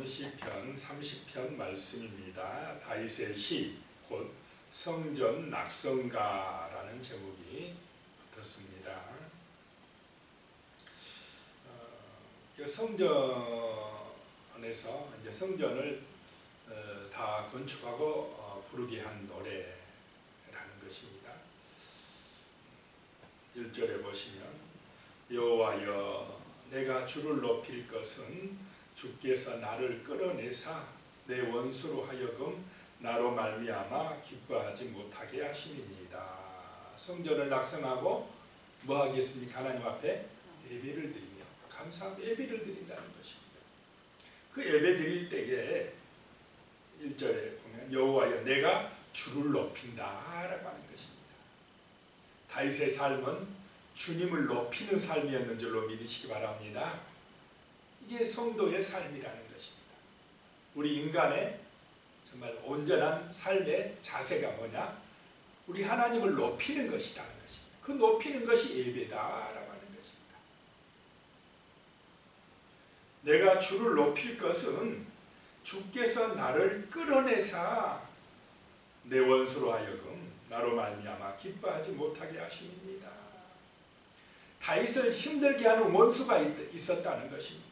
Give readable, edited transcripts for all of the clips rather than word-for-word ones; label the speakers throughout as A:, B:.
A: 올라온 시편 30편 말씀입니다. 다윗의 시, 곧 성전 낙성가라는 제목이 붙었습니다. 성전에서 이제 성전을 다 건축하고 부르게 한 노래라는 것입니다. 1절에 보시면 여호와여 내가 주를 높일 것은 주께서 나를 끌어내사 내 원수로 하여금 나로 말미암아 기뻐하지 못하게 하심이니이다. 성전을 낙성하고 뭐 하겠습니까? 하나님 앞에 예배를 드리며 감사하며 예배를 드린다는 것입니다. 그 예배 드릴 때에 1절에 보면 여호와여 내가 주를 높인다라고 하는 것입니다. 다윗의 삶은 주님을 높이는 삶이었는 줄로 믿으시기 바랍니다. 이게 성도의 삶이라는 것입니다. 우리 인간의 정말 온전한 삶의 자세가 뭐냐? 우리 하나님을 높이는 것이라는 것입니다. 그 높이는 것이 예배다라고 하는 것입니다. 내가 주를 높일 것은 주께서 나를 끌어내사 내 원수로 하여금 나로 말미암아 기뻐하지 못하게 하심입니다. 다윗을 힘들게 하는 원수가 있었다는 것입니다.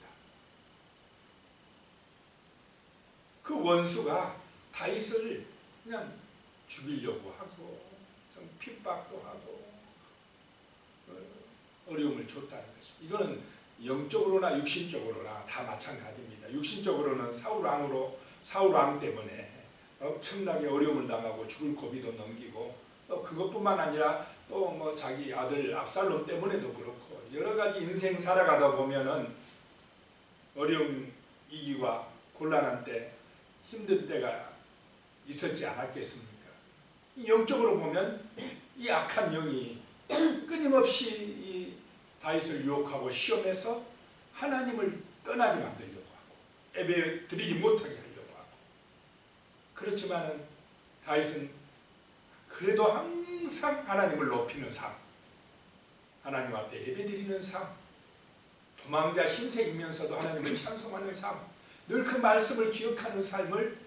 A: 그 원수가 다윗을 그냥 죽이려고 하고 좀 핍박도 하고 어려움을 줬다는 것입니다. 이거는 영적으로나 육신적으로나 다 마찬가지입니다. 육신적으로는 사울 왕 때문에 엄청나게 어려움을 당하고 죽을 고비도 넘기고 또 그것뿐만 아니라 또 뭐 자기 아들 압살롬 때문에도 그렇고 여러 가지 인생 살아가다 보면은 어려움 위기와 곤란한 때 힘든 때가 있었지 않았겠습니까? 영적으로 보면 이 악한 영이 끊임없이 이 다윗을 유혹하고 시험해서 하나님을 떠나게 만들려고 하고 예배 드리지 못하게 하려고 하고 그렇지만은 다윗은 그래도 항상 하나님을 높이는 삶, 하나님 앞에 예배 드리는 삶, 도망자 신세이면서도 하나님을 찬송하는 삶, 늘 그 말씀을 기억하는 삶을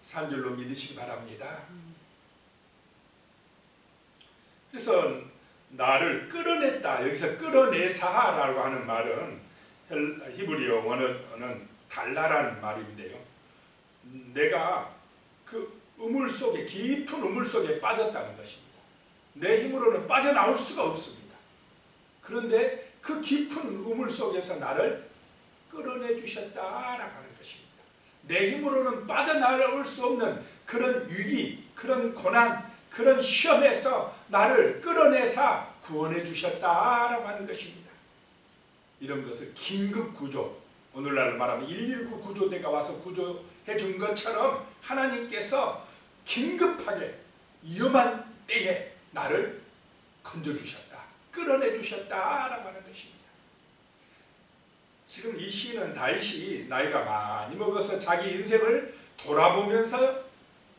A: 산 줄로 믿으시기 바랍니다. 그래서 나를 끌어냈다. 여기서 끌어내사라고 하는 말은 히브리어 원어는 달라라는 말인데요. 내가 그 우물 속에 깊은 우물 속에 빠졌다는 것입니다. 내 힘으로는 빠져나올 수가 없습니다. 그런데 그 깊은 우물 속에서 나를 끌어내 주셨다라고 하는 것입니다. 내 힘으로는 빠져나올 수 없는 그런 위기, 그런 고난, 그런 시험에서 나를 끌어내사 구원해 주셨다라고 하는 것입니다. 이런 것을 긴급 구조, 오늘날 말하면 119 구조대가 와서 구조해 준 것처럼 하나님께서 긴급하게 위험한 때에 나를 건져주셨다, 끌어내 주셨다라고 하는 것입니다. 지금 이 시인은 다윗이 나이가 많이 먹어서 자기 인생을 돌아보면서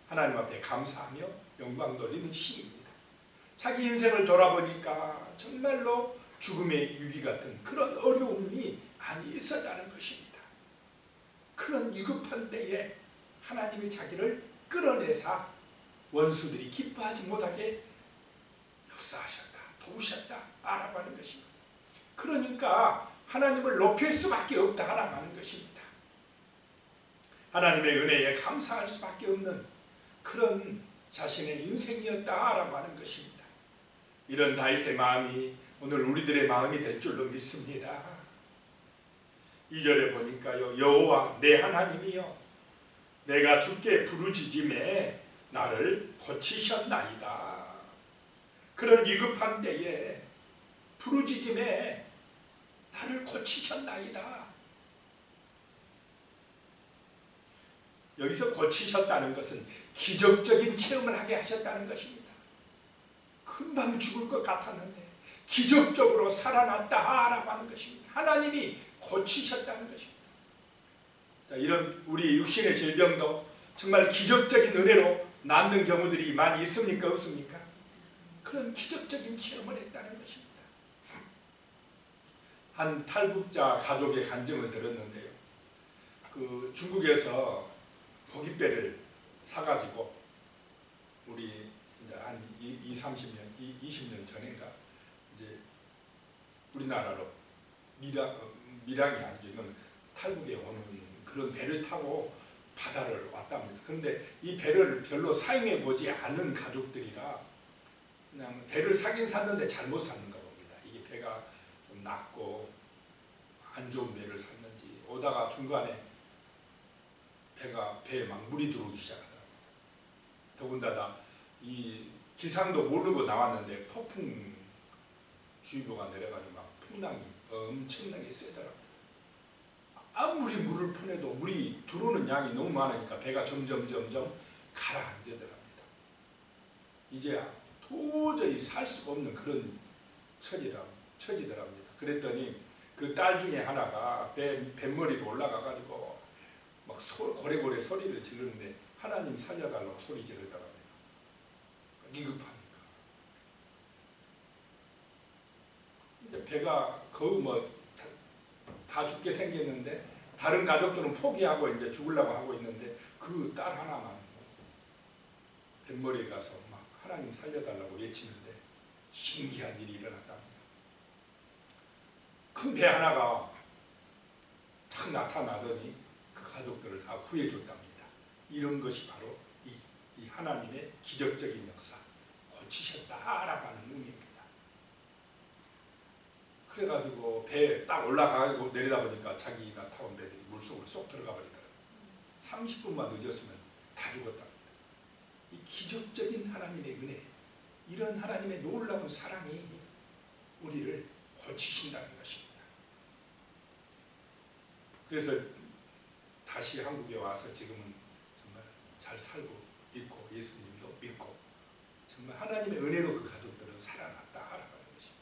A: 하나님 앞에 감사하며 영광 돌리는 시입니다. 자기 인생을 돌아보니까 정말로 죽음의 위기 같은 그런 어려움이 많이 있었다는 것입니다. 그런 위급한 때에 하나님이 자기를 끌어내사 원수들이 기뻐하지 못하게 역사하셨다, 도우셨다 라고 하는 것입니다. 그러니까 하나님을 높일 수밖에 없다라고 하는 것입니다. 하나님의 은혜에 감사할 수밖에 없는 그런 자신의 인생이었다라고 하는 것입니다. 이런 다윗의 마음이 오늘 우리들의 마음이 될 줄로 믿습니다. 2절에 보니까요. 여호와 내 하나님이여 내가 주께 부르짖음에 나를 고치셨나이다. 그런 위급한 때에 부르짖음에 나를 고치셨나이다. 여기서 고치셨다는 것은 기적적인 체험을 하게 하셨다는 것입니다. 금방 죽을 것 같았는데 기적적으로 살아났다라고 하는 것입니다. 하나님이 고치셨다는 것입니다. 자, 이런 우리 육신의 질병도 정말 기적적인 은혜로 낫는 경우들이 많이 있습니까? 없습니까? 그런 기적적인 체험을 했다는 것입니다. 한 탈북자 가족의 간증을 들었는데요. 그 중국에서 고깃배를 사가지고 우리 이제 한 30년, 20년 전인가 이제 우리나라로 밀양이 아니죠. 이건 탈북에 오는 그런 배를 타고 바다를 왔답니다. 그런데 이 배를 별로 사용해 보지 않은 가족들이라 그냥 배를 사긴 샀는데 잘못 샀는가 봅니다. 이게 배가 좀 낮고 안 좋은 배를 샀는지 오다가 중간에 배에 막 물이 들어오기 시작하더라고요. 더군다나 이 기상도 모르고 나왔는데 폭풍주의보가 내려가지고 막 풍랑이 엄청나게 세더라고요. 아무리 물을 퍼내도 물이 들어오는 양이 너무 많으니까 배가 점점 가라앉더랍니다. 이제 도저히 살 수가 없는 그런 처지더랍니다. 그랬더니 그 딸 중에 하나가 뱃머리로 올라가가지고 막 고래고래 소리를 지르는데 하나님 살려달라고 소리 지르더랍니다. 기급하니까. 이제 배가 거의 다 죽게 생겼는데 다른 가족들은 포기하고 이제 죽으려고 하고 있는데 그 딸 하나만 뱃머리에 가서 막 하나님 살려달라고 외치는데 신기한 일이 일어났답니다. 큰 배 하나가 탁 나타나더니 그 가족들을 다 구해줬답니다. 이런 것이 바로 이 하나님의 기적적인 역사, 고치셨다라고 하는 의미입니다. 그래가지고 배에 딱 올라가고 내리다 보니까 자기가 타온 배들이 물속으로 쏙 들어가 버리더라고요. 30분만 늦었으면 다 죽었답니다. 이 기적적인 하나님의 은혜, 이런 하나님의 놀라운 사랑이 우리를 고치신다는 것입니다. 그래서 다시 한국에 와서 지금은 정말 잘 살고 있고 예수님도 믿고 정말 하나님의 은혜로 그 가족들은 살아났다라고 하는 것입니다.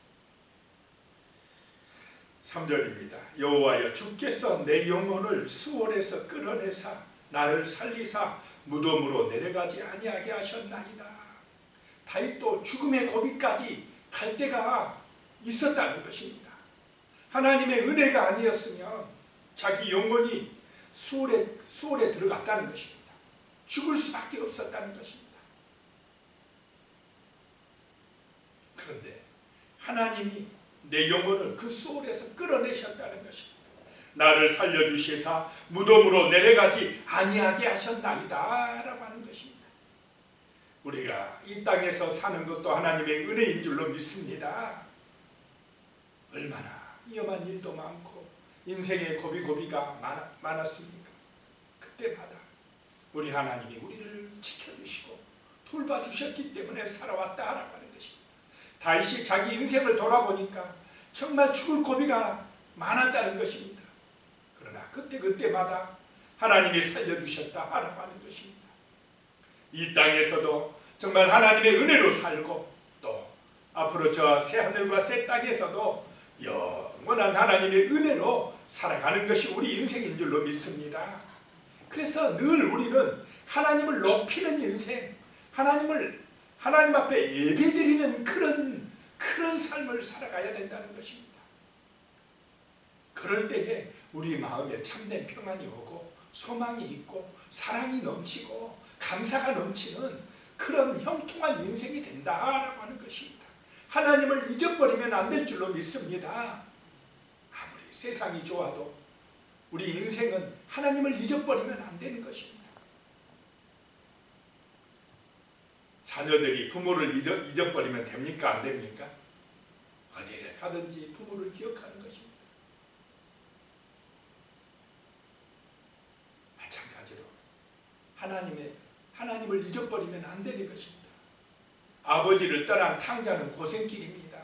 A: 3절입니다. 여호와여 주께서 내 영혼을 수월에서 끌어내사 나를 살리사 무덤으로 내려가지 아니하게 하셨나이다. 다윗도 죽음의 고비까지 갈 때가 있었다는 것입니다. 하나님의 은혜가 아니었으면 자기 영혼이 수월에 들어갔다는 것입니다. 죽을 수밖에 없었다는 것입니다. 그런데 하나님이 내 영혼을 그 수월에서 끌어내셨다는 것입니다. 나를 살려주시사 무덤으로 내려가지 아니하게 하셨나이다 라고 하는 것입니다. 우리가 이 땅에서 사는 것도 하나님의 은혜인 줄로 믿습니다. 얼마나 위험한 일도 많고 인생의 고비고비가 많았습니까? 그때마다 우리 하나님이 우리를 지켜주시고 돌봐주셨기 때문에 살아왔다라고 하는 것입니다. 다윗이 자기 인생을 돌아보니까 정말 죽을 고비가 많았다는 것입니다. 그러나 그때마다 하나님이 살려주셨다라고 하는 것입니다. 이 땅에서도 정말 하나님의 은혜로 살고 또 앞으로 저 새하늘과 새 땅에서도 영원한 하나님의 은혜로 살아가는 것이 우리 인생인 줄로 믿습니다. 그래서 늘 우리는 하나님을 높이는 인생, 하나님 앞에 예배드리는 그런 삶을 살아가야 된다는 것입니다. 그럴 때에 우리 마음에 참된 평안이 오고 소망이 있고 사랑이 넘치고 감사가 넘치는 그런 형통한 인생이 된다라고 하는 것입니다. 하나님을 잊어버리면 안 될 줄로 믿습니다. 아무리 세상이 좋아도 우리 인생은 하나님을 잊어버리면 안 되는 것입니다. 자녀들이 부모를 잊어버리면 됩니까? 안 됩니까? 어디에 가든지 부모를 기억하는 것입니다. 마찬가지로 하나님을 잊어버리면 안 되는 것입니다. 아버지를 떠난 탕자는 고생길입니다.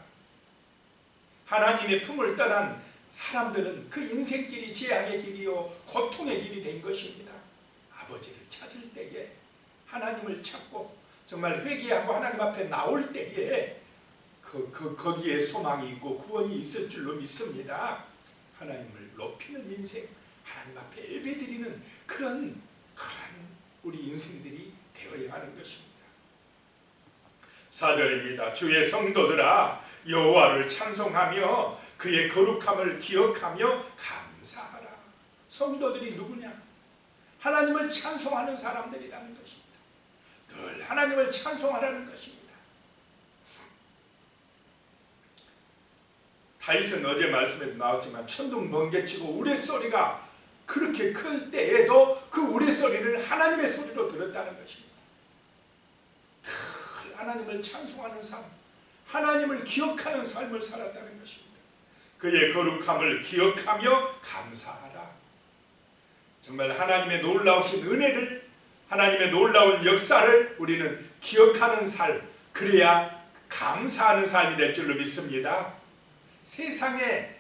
A: 하나님의 품을 떠난 사람들은 그 인생길이 재앙의 길이요 고통의 길이 된 것입니다. 아버지를 찾을 때에 하나님을 찾고 정말 회개하고 하나님 앞에 나올 때에 거기에 소망이 있고 구원이 있을 줄로 믿습니다. 하나님을 높이는 인생, 하나님 앞에 예배드리는 그런 우리 인생들이 되어야 하는 것입니다. 4절입니다. 주의 성도들아 여호와를 찬송하며 그의 거룩함을 기억하며 감사하라. 성도들이 누구냐? 하나님을 찬송하는 사람들이라는 것입니다. 늘 하나님을 찬송하라는 것입니다. 다윗은 어제 말씀에도 나왔지만 천둥 번개치고 우레소리가 그렇게 클 때에도 그 우레소리를 하나님의 소리로 들었다는 것입니다. 늘 하나님을 찬송하는 삶, 하나님을 기억하는 삶을 살았다는 것입니다. 그의 거룩함을 기억하며 감사하라. 정말 하나님의 놀라우신 은혜를, 하나님의 놀라운 역사를 우리는 기억하는 삶, 그래야 감사하는 삶이 될 줄로 믿습니다. 세상에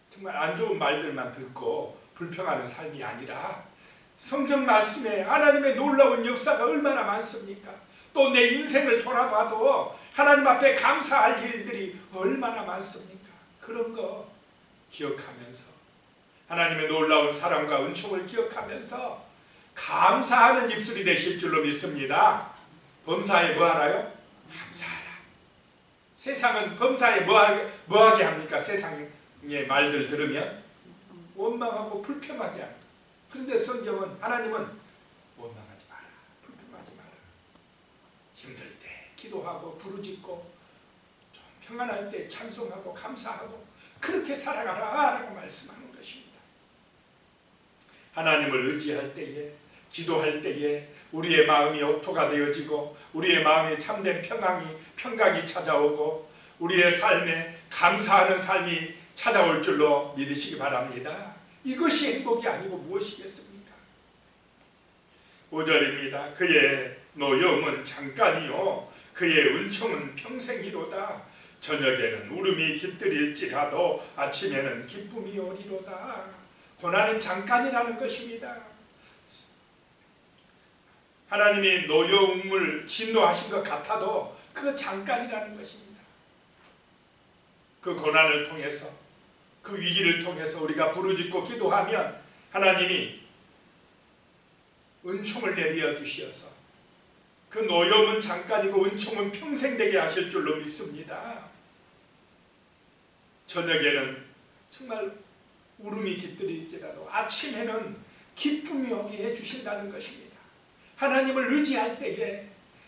A: 정말 안 좋은 말들만 듣고 불평하는 삶이 아니라 성경 말씀에 하나님의 놀라운 역사가 얼마나 많습니까? 또 내 인생을 돌아봐도 하나님 앞에 감사할 일들이 얼마나 많습니까? 그런 거 기억하면서 하나님의 놀라운 사랑과 은총을 기억하면서 감사하는 입술이 되실 줄로 믿습니다. 범사에 뭐하라요? 감사하라. 세상은 범사에 뭐하게 합니까? 세상의 말들 들으면 원망하고 불평하게 합니다. 그런데 성경은, 하나님은 원망하지 마라, 불평하지 마라. 힘들 때 기도하고 부르짖고 좀 평안할 때 찬송하고 감사하고 그렇게 살아가라 라고 말씀하는 것입니다. 하나님을 의지할 때에, 기도할 때에 우리의 마음이 옥토가 되어지고 우리의 마음에 참된 평강이 찾아오고 우리의 삶에 감사하는 삶이 찾아올 줄로 믿으시기 바랍니다. 이것이 행복이 아니고 무엇이겠습니까? 5절입니다. 그의 노여움은 잠깐이요 그의 은총은 평생이로다. 저녁에는 울음이 깃들일지라도 아침에는 기쁨이 오리로다. 고난은 잠깐이라는 것입니다. 하나님이 노여움을 진노하신 것 같아도 그거 잠깐이라는 것입니다. 그 고난을 통해서, 그 위기를 통해서 우리가 부르짖고 기도하면 하나님이 은총을 내려 주시어서 그 노여움은 잠깐이고 은총은 평생 되게 하실 줄로 믿습니다. 저녁에는 정말 울음이 깃들일지라도 아침에는 기쁨이 오게 해주신다는 것입니다. 하나님을 의지할 때에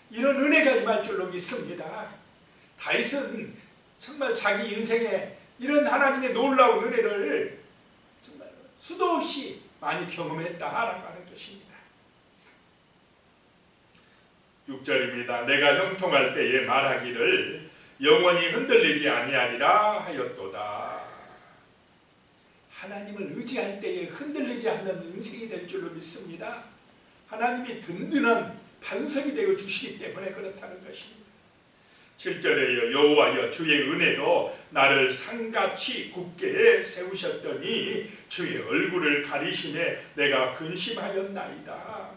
A: 이런 은혜가 임할 줄로 믿습니다. 다윗은 정말 자기 인생에 이런 하나님의 놀라운 은혜를 정말 수도 없이 많이 경험했다라고 하는 것입니다. 6절입니다. 내가 형통할 때에 말하기를 영원히 흔들리지 아니하리라 하였도다. 하나님을 의지할 때에 흔들리지 않는 인생이 될 줄로 믿습니다. 하나님이 든든한 반석이 되어 주시기 때문에 그렇다는 것입니다. 7절에요. 여호와여 주의 은혜로 나를 산같이 굳게 세우셨더니 주의 얼굴을 가리시매 내가 근심하였나이다.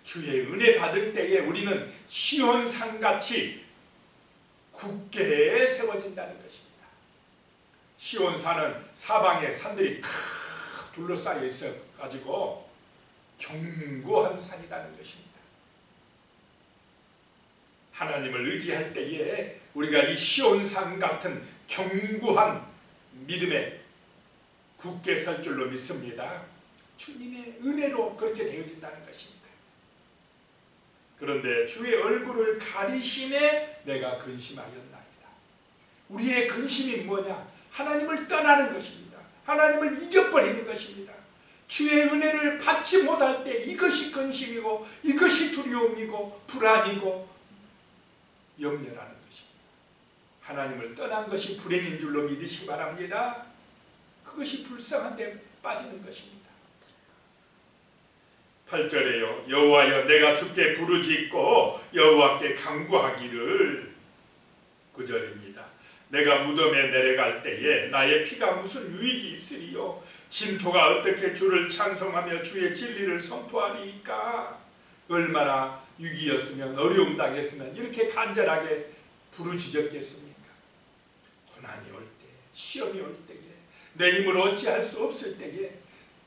A: 주의 은혜 받을 때에 우리는 시온산같이 굳게 세워진다는 것입니다. 시온산은 사방에 산들이 다 둘러싸여 있어가지고 견고한 산이라는 것입니다. 하나님을 의지할 때에 우리가 이 시온산 같은 견고한 믿음에 굳게 설 줄로 믿습니다. 주님의 은혜로 그렇게 되어진다는 것입니다. 그런데 주의 얼굴을 가리심에 내가 근심하였나이다. 우리의 근심이 뭐냐? 하나님을 떠나는 것입니다. 하나님을 잊어버리는 것입니다. 주의 은혜를 받지 못할 때 이것이 근심이고 이것이 두려움이고 불안이고 염려라는 것입니다. 하나님을 떠난 것이 불행인 줄로 믿으시기 바랍니다. 그것이 불쌍한 데 빠지는 것입니다. 8절에요. 여호와여 내가 주께 부르짖고 여호와께 간구하기를. 9절입니다. 내가 무덤에 내려갈 때에 나의 피가 무슨 유익이 있으리요? 진토가 어떻게 주를 찬송하며 주의 진리를 선포하리이까? 얼마나 위기였으면, 어려움 당했으면 이렇게 간절하게 부르짖었겠습니까? 고난이 올 때, 시험이 올 때에, 내 힘으로 어찌할 수 없을 때에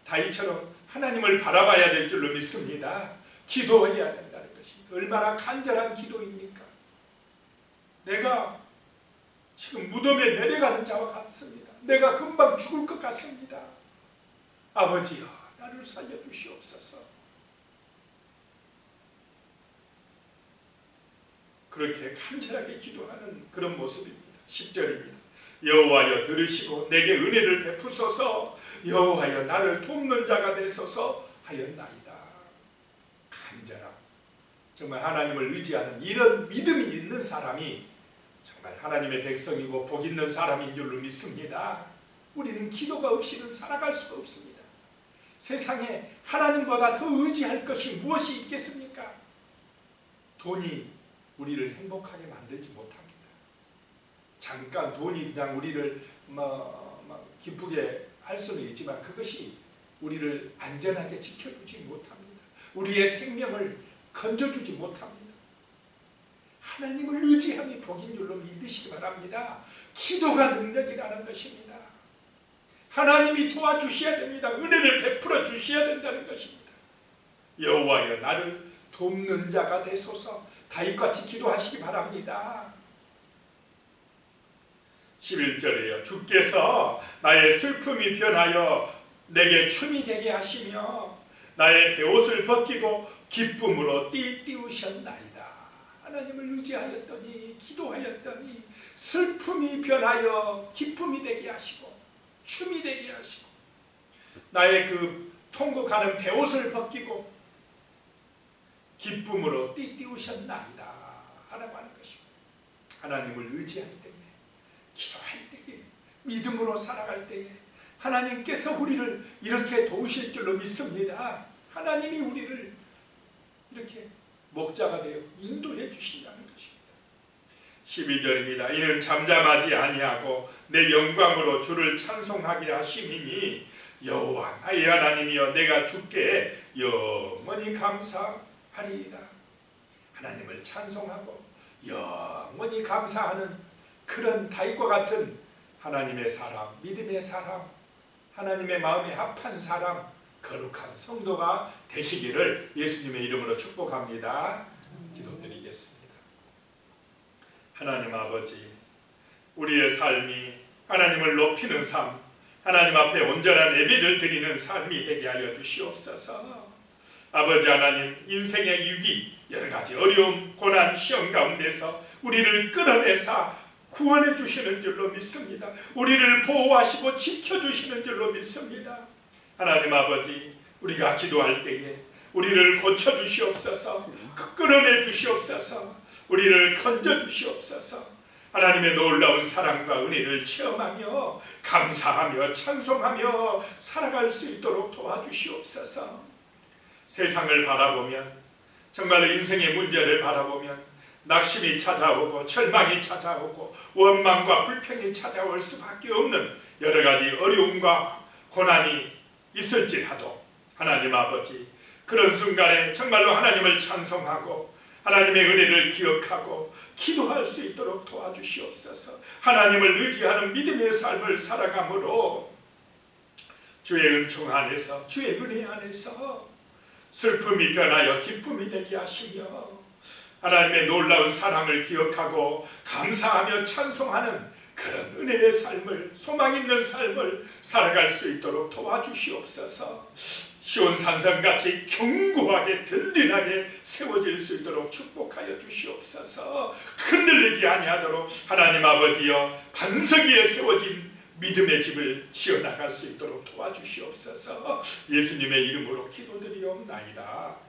A: 다윗처럼 하나님을 바라봐야 될 줄로 믿습니다. 기도해야 된다는 것입니다. 얼마나 간절한 기도입니까? 내가 지금 무덤에 내려가는 자와 같습니다. 내가 금방 죽을 것 같습니다. 아버지여 나를 살려주시옵소서. 그렇게 간절하게 기도하는 그런 모습입니다. 10절입니다. 여호와여 들으시고 내게 은혜를 베푸소서. 여호와여 나를 돕는 자가 되소서 하였나이다. 간절함. 정말 하나님을 의지하는 이런 믿음이 있는 사람이 정말 하나님의 백성이고 복 있는 사람인 줄로 믿습니다. 우리는 기도가 없이는 살아갈 수가 없습니다. 세상에 하나님보다 더 의지할 것이 무엇이 있겠습니까? 돈이 우리를 행복하게 만들지 못합니다. 잠깐 돈이 그냥 우리를 기쁘게 할 수는 있지만 그것이 우리를 안전하게 지켜주지 못합니다. 우리의 생명을 건져주지 못합니다. 하나님을 의지함이 복인 줄로 믿으시기 바랍니다. 기도가 능력이라는 것입니다. 하나님이 도와주셔야 됩니다. 은혜를 베풀어 주셔야 된다는 것입니다. 여호와여 나를 돕는 자가 되소서. 다윗같이 기도하시기 바랍니다. 11절에요. 주께서 나의 슬픔이 변하여 내게 춤이 되게 하시며 나의 베옷을 벗기고 기쁨으로 띠띠우셨나이다. 하나님을 의지하였더니 기도하였더니 슬픔이 변하여 기쁨이 되게 하시고 춤이 되게 하시고 나의 그 통곡하는 베옷을 벗기고 기쁨으로 띠띠우셨나이다 하라고 하는 것입니다. 하나님을 의지할 때에 기도할 때에 믿음으로 살아갈 때에 하나님께서 우리를 이렇게 도우실 줄로 믿습니다. 하나님이 우리를 이렇게 목자가 되어 인도해 주신다는 것입니다. 12절입니다. 이는 잠잠하지 아니하고 내 영광으로 주를 찬송하게 하심이니 여호와 나의 하나님이여 내가 주께 영원히 감사하리이다. 하나님을 찬송하고 영원히 감사하는 그런 다윗과 같은 하나님의 사람, 믿음의 사람, 하나님의 마음에 합한 사람, 거룩한 성도가 되시기를 예수님의 이름으로 축복합니다. 기도드리겠습니다. 하나님 아버지, 우리의 삶이 하나님을 높이는 삶, 하나님 앞에 온전한 예배를 드리는 삶이 되게 하여 주시옵소서. 아버지 하나님, 인생의 위기, 여러 가지 어려움, 고난, 시험 가운데서 우리를 끌어내사 구원해 주시는 줄로 믿습니다. 우리를 보호하시고 지켜주시는 줄로 믿습니다. 하나님 아버지, 우리가 기도할 때에 우리를 고쳐주시옵소서, 끌어내 주시옵소서, 우리를 건져주시옵소서. 하나님의 놀라운 사랑과 은혜를 체험하며 감사하며 찬송하며 살아갈 수 있도록 도와주시옵소서. 세상을 바라보면, 정말로 인생의 문제를 바라보면 낙심이 찾아오고 절망이 찾아오고 원망과 불평이 찾아올 수밖에 없는 여러 가지 어려움과 고난이 있을지라도 하나님 아버지, 그런 순간에 정말로 하나님을 찬송하고 하나님의 은혜를 기억하고 기도할 수 있도록 도와주시옵소서. 하나님을 의지하는 믿음의 삶을 살아감으로 주의 은총 안에서, 주의 은혜 안에서 슬픔이 변하여 기쁨이 되게 하시며 하나님의 놀라운 사랑을 기억하고 감사하며 찬송하는 그런 은혜의 삶을, 소망 있는 삶을 살아갈 수 있도록 도와주시옵소서. 시온산성같이 견고하게 든든하게 세워질 수 있도록 축복하여 주시옵소서. 흔들리지 아니하도록 하나님 아버지여 반석 위에 세워진 믿음의 집을 지어나갈 수 있도록 도와주시옵소서. 예수님의 이름으로 기도드리옵나이다.